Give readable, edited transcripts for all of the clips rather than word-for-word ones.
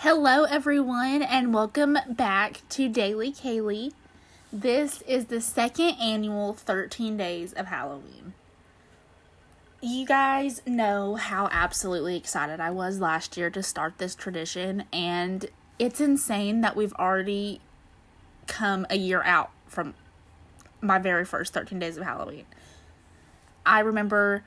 Hello, everyone, and welcome back to Daily Kaylee. This is the second annual 13 Days of Halloween. You guys know how absolutely excited I was last year to start this tradition, and it's insane that we've already come a year out from my very first 13 Days of Halloween. I remember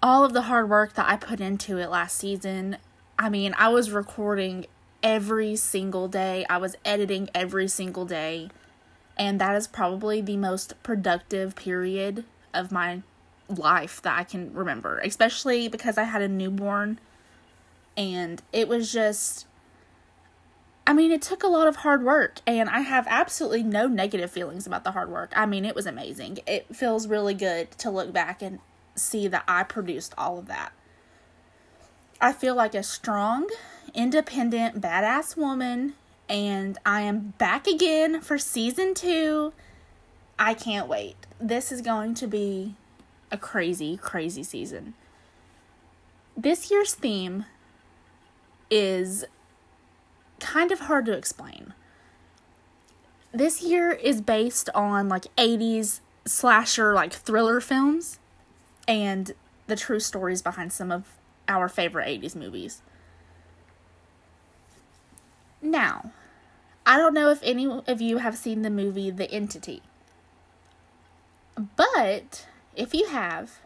all of the hard work that I put into it last season. I was recording every single day. I was editing every single day. And that is probably the most productive period of my life that I can remember. Especially because I had a newborn. And it was just... it took a lot of hard work. And I have absolutely no negative feelings about the hard work. It was amazing. It feels really good to look back and see that I produced all of that. I feel like a strong, independent, badass woman, and I am back again for season 2. I can't wait. This is going to be a crazy, crazy season. This year's theme is kind of hard to explain. This year is based on 80s slasher thriller films and the true stories behind some of our favorite 80s movies. Now, I don't know if any of you have seen the movie The Entity, but if you have,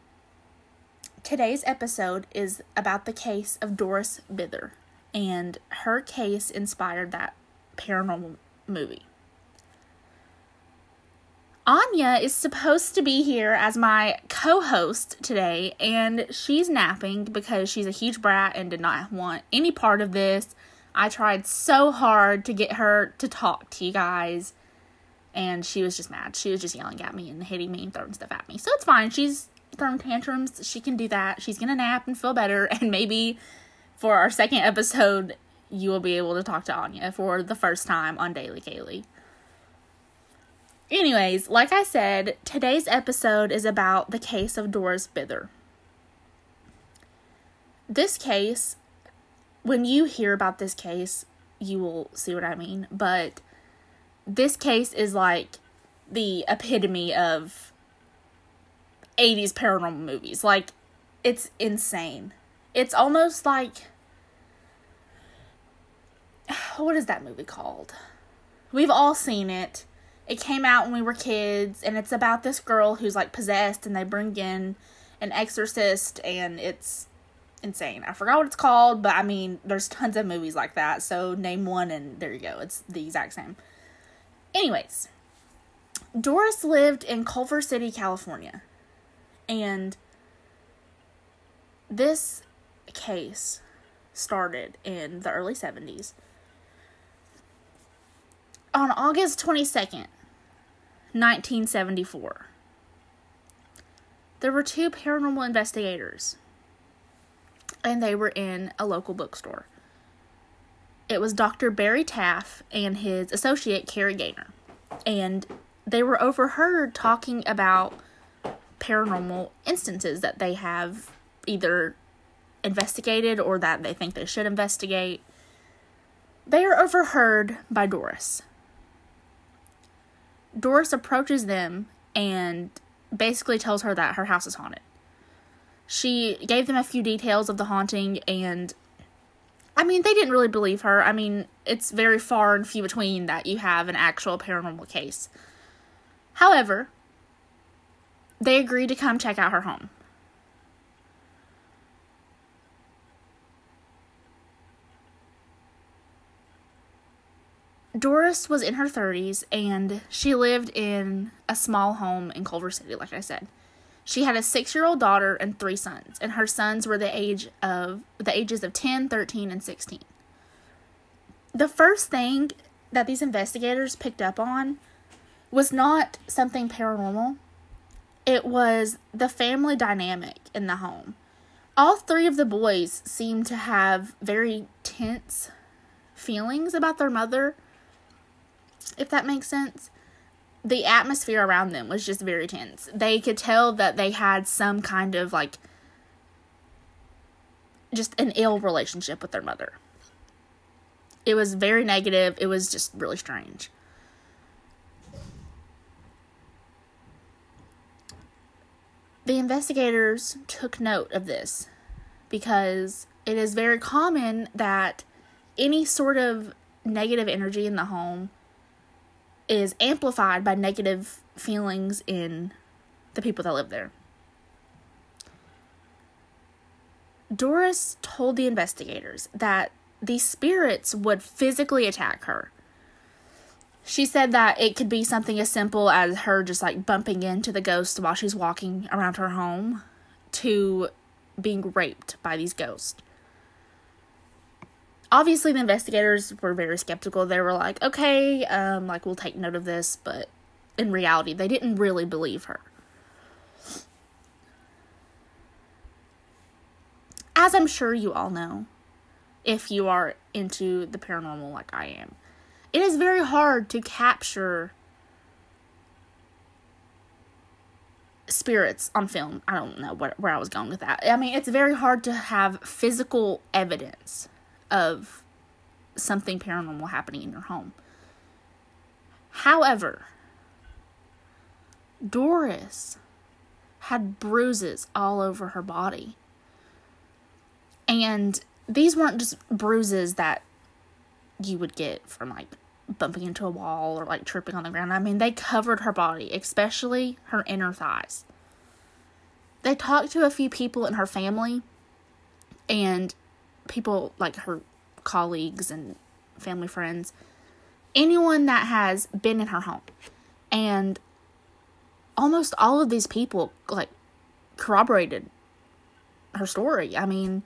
today's episode is about the case of Doris Bither, and her case inspired that paranormal movie. Anya is supposed to be here as my co-host today, and she's napping because she's a huge brat and did not want any part of this. I tried so hard to get her to talk to you guys, and she was just mad. She was just yelling at me and hitting me and throwing stuff at me. So it's fine. She's throwing tantrums. She can do that. She's going to nap and feel better, and maybe for our second episode, you will be able to talk to Anya for the first time on Daily Kaylee. Anyways, like I said, today's episode is about the case of Doris Bither. This case, when you hear about this case, you will see what I mean, but this case is the epitome of 80s paranormal movies. It's insane. It's almost what is that movie called? We've all seen it. It came out when we were kids, and it's about this girl who's possessed, and they bring in an exorcist, and it's insane. I forgot what it's called, but there's tons of movies like that, so name one, and there you go. It's the exact same. Anyways, Doris lived in Culver City, California, and this case started in the early 70s. On August 22nd, 1974, there were 2 paranormal investigators, and they were in a local bookstore. It was Dr. Barry Taff and his associate, Carrie Gaynor, and they were overheard talking about paranormal instances that they have either investigated or that they think they should investigate. They are overheard by Doris. Doris approaches them and basically tells her that her house is haunted. She gave them a few details of the haunting, and they didn't really believe her. It's very far and few between that you have an actual paranormal case. However, they agreed to come check out her home. Doris was in her 30s, and she lived in a small home in Culver City, like I said. She had a 6-year-old daughter and 3 sons, and her sons were the ages of 10, 13, and 16. The first thing that these investigators picked up on was not something paranormal. It was the family dynamic in the home. All 3 of the boys seemed to have very tense feelings about their mother, if that makes sense. The atmosphere around them was just very tense. They could tell that they had some kind of just an ill relationship with their mother. It was very negative. It was just really strange. The investigators took note of this because it is very common that any sort of negative energy in the home is amplified by negative feelings in the people that live there. Doris told the investigators that these spirits would physically attack her. She said that it could be something as simple as her just like bumping into the ghost while she's walking around her home to being raped by these ghosts. Obviously, the investigators were very skeptical. They were like, okay, we'll take note of this, but in reality, they didn't really believe her. As I'm sure you all know, if you are into the paranormal like I am, it is very hard to capture spirits on film. I don't know where I was going with that. I mean, it's very hard to have physical evidence of something paranormal happening in your home. However, Doris had bruises all over her body. And these weren't just bruises that you would get from like bumping into a wall or like tripping on the ground. I mean, they covered her body, especially her inner thighs. They talked to a few people in her family and people like her colleagues and family friends, anyone that has been in her home. And almost all of these people like corroborated her story. I mean,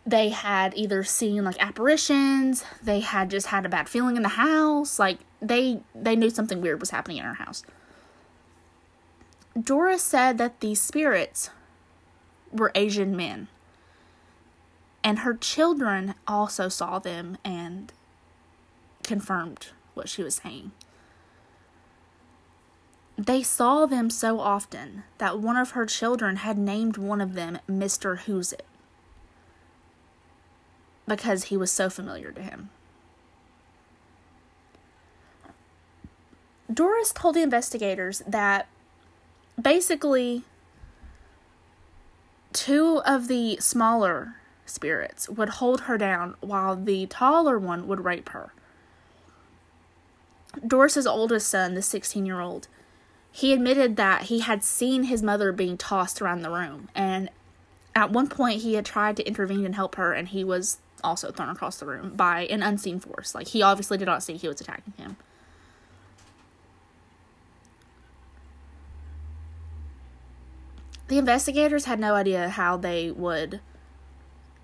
they had either seen like apparitions, they had just had a bad feeling in the house, like they knew something weird was happening in her house. Doris said that these spirits were Asian men. And her children also saw them and confirmed what she was saying. They saw them so often that one of her children had named one of them Mr. Who's It, because he was so familiar to him. Doris told the investigators that basically 2 of the smaller spirits would hold her down while the taller one would rape her. Doris's oldest son, the 16-year-old, he admitted that he had seen his mother being tossed around the room, and at one point he had tried to intervene and help her, and he was also thrown across the room by an unseen force. Like, he obviously did not see he was attacking him. The investigators had no idea how they would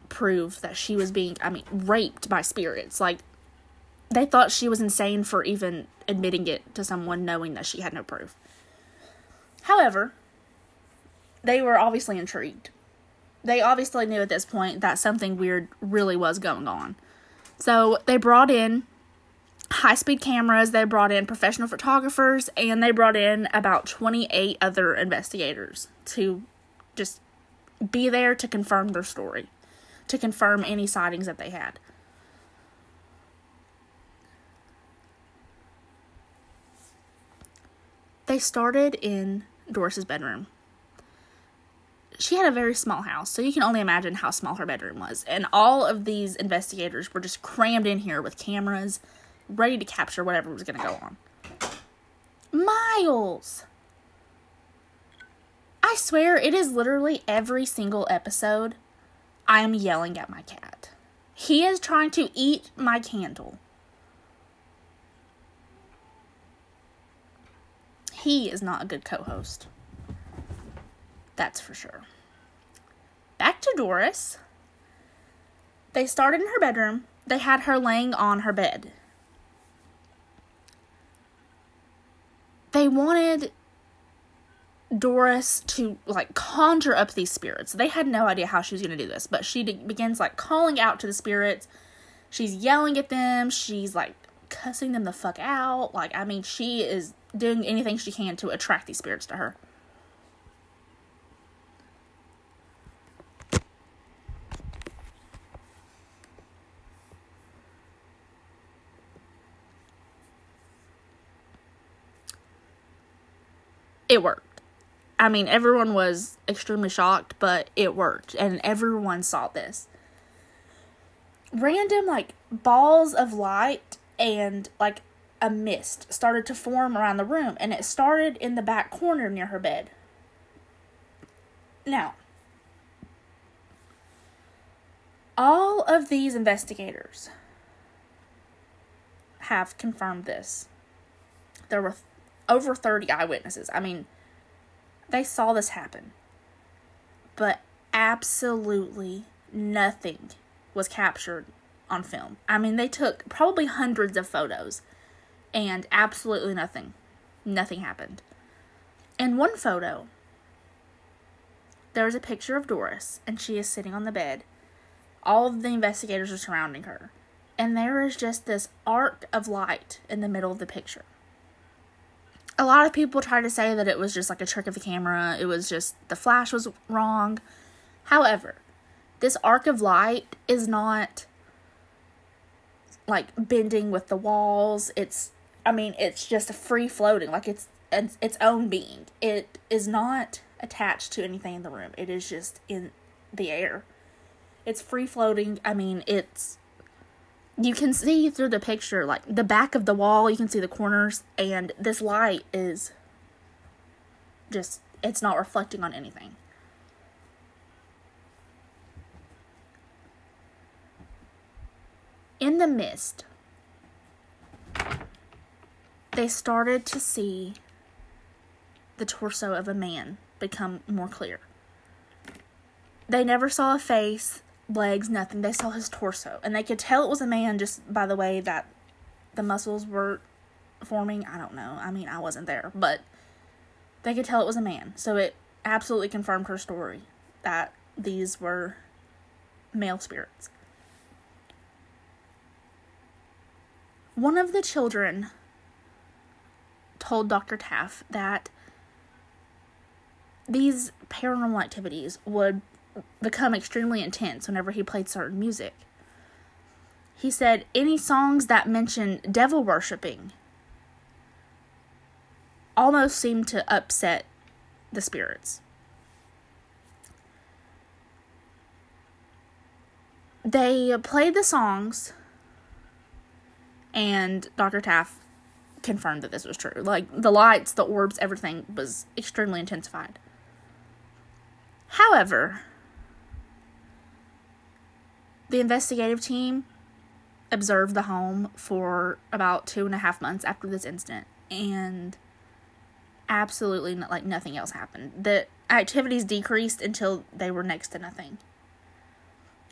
prove that she was being, raped by spirits. Like, they thought she was insane for even admitting it to someone, knowing that she had no proof. However, they were obviously intrigued. They obviously knew at this point that something weird really was going on. So they brought in high-speed cameras, they brought in professional photographers, and they brought in about 28 other investigators to just be there to confirm their story, to confirm any sightings that they had. They started in Doris's bedroom. She had a very small house, so you can only imagine how small her bedroom was. And all of these investigators were just crammed in here with cameras, ready to capture whatever was going to go on. Miles! I swear, it is literally every single episode I am yelling at my cat. He is trying to eat my candle. He is not a good co-host. That's for sure. Back to Doris. They started in her bedroom. They had her laying on her bed. They wanted Doris to, conjure up these spirits. They had no idea how she was going to do this, but she begins, calling out to the spirits. She's yelling at them. She's, cussing them the fuck out. She is doing anything she can to attract these spirits to her. it worked. I mean, everyone was extremely shocked, but it worked, and everyone saw this. Random, like, balls of light and, like, a mist started to form around the room, and it started in the back corner near her bed. Now, all of these investigators have confirmed this. There were over 30 eyewitnesses. I mean, they saw this happen. But absolutely nothing was captured on film. I mean, they took probably hundreds of photos, and absolutely nothing. Nothing happened. In one photo, there's a picture of Doris, and she is sitting on the bed. All of the investigators are surrounding her. And there is just this arc of light in the middle of the picture. A lot of people try to say that it was just like a trick of the camera. It was just the flash was wrong. However, this arc of light is not like bending with the walls. It's just free floating. Like it's its own being. It is not attached to anything in the room. It is just in the air. It's free floating. I mean, you can see through the picture, like, the back of the wall, you can see the corners, and this light is just, it's not reflecting on anything. In the mist, they started to see the torso of a man become more clear. They never saw a face, legs, nothing. They saw his torso, and they could tell it was a man just by the way that the muscles were forming. I don't know. I mean, I wasn't there, but they could tell it was a man. So it absolutely confirmed her story that these were male spirits. One of the children told Dr. Taff that these paranormal activities would become extremely intense whenever he played certain music. He said any songs that mention devil worshipping almost seemed to upset the spirits. They played the songs, and Dr. Taff confirmed that this was true. Like, the lights, the orbs, everything was extremely intensified. However, the investigative team observed the home for about 2.5 months after this incident, and absolutely nothing else happened. The activities decreased until they were next to nothing.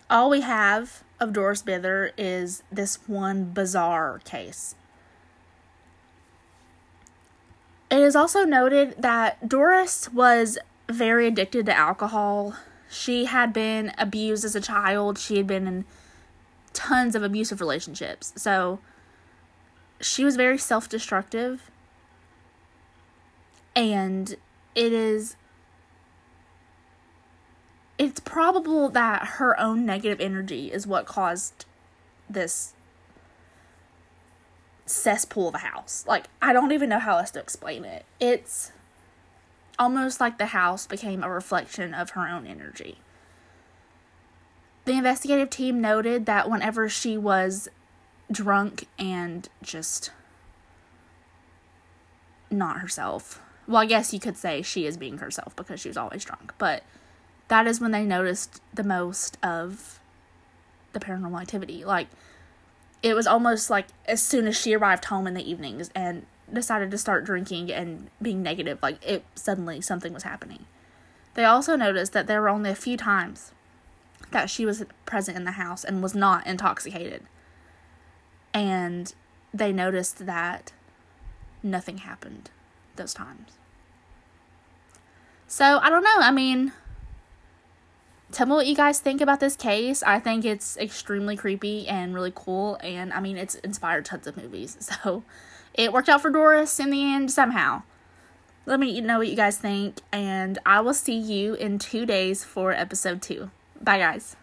All we have of Doris Bither is this one bizarre case. It is also noted that Doris was very addicted to alcohol. She had been abused as a child. She had been in tons of abusive relationships. So she was very self-destructive. And it's probable that her own negative energy is what caused this cesspool of a house. Like, I don't even know how else to explain it. It's almost like the house became a reflection of her own energy. The investigative team noted that whenever she was drunk and just not herself, well, I guess you could say she is being herself because she was always drunk, but that is when they noticed the most of the paranormal activity. Like, it was almost like as soon as she arrived home in the evenings and decided to start drinking and being negative, like, it suddenly something was happening. They also noticed that there were only a few times that she was present in the house and was not intoxicated. And they noticed that nothing happened those times. So, I don't know. I mean, tell me what you guys think about this case. I think it's extremely creepy and really cool. And, I mean, it's inspired tons of movies. So, it worked out for Doris in the end somehow. Let me know what you guys think. And I will see you in 2 days for episode 2. Bye, guys.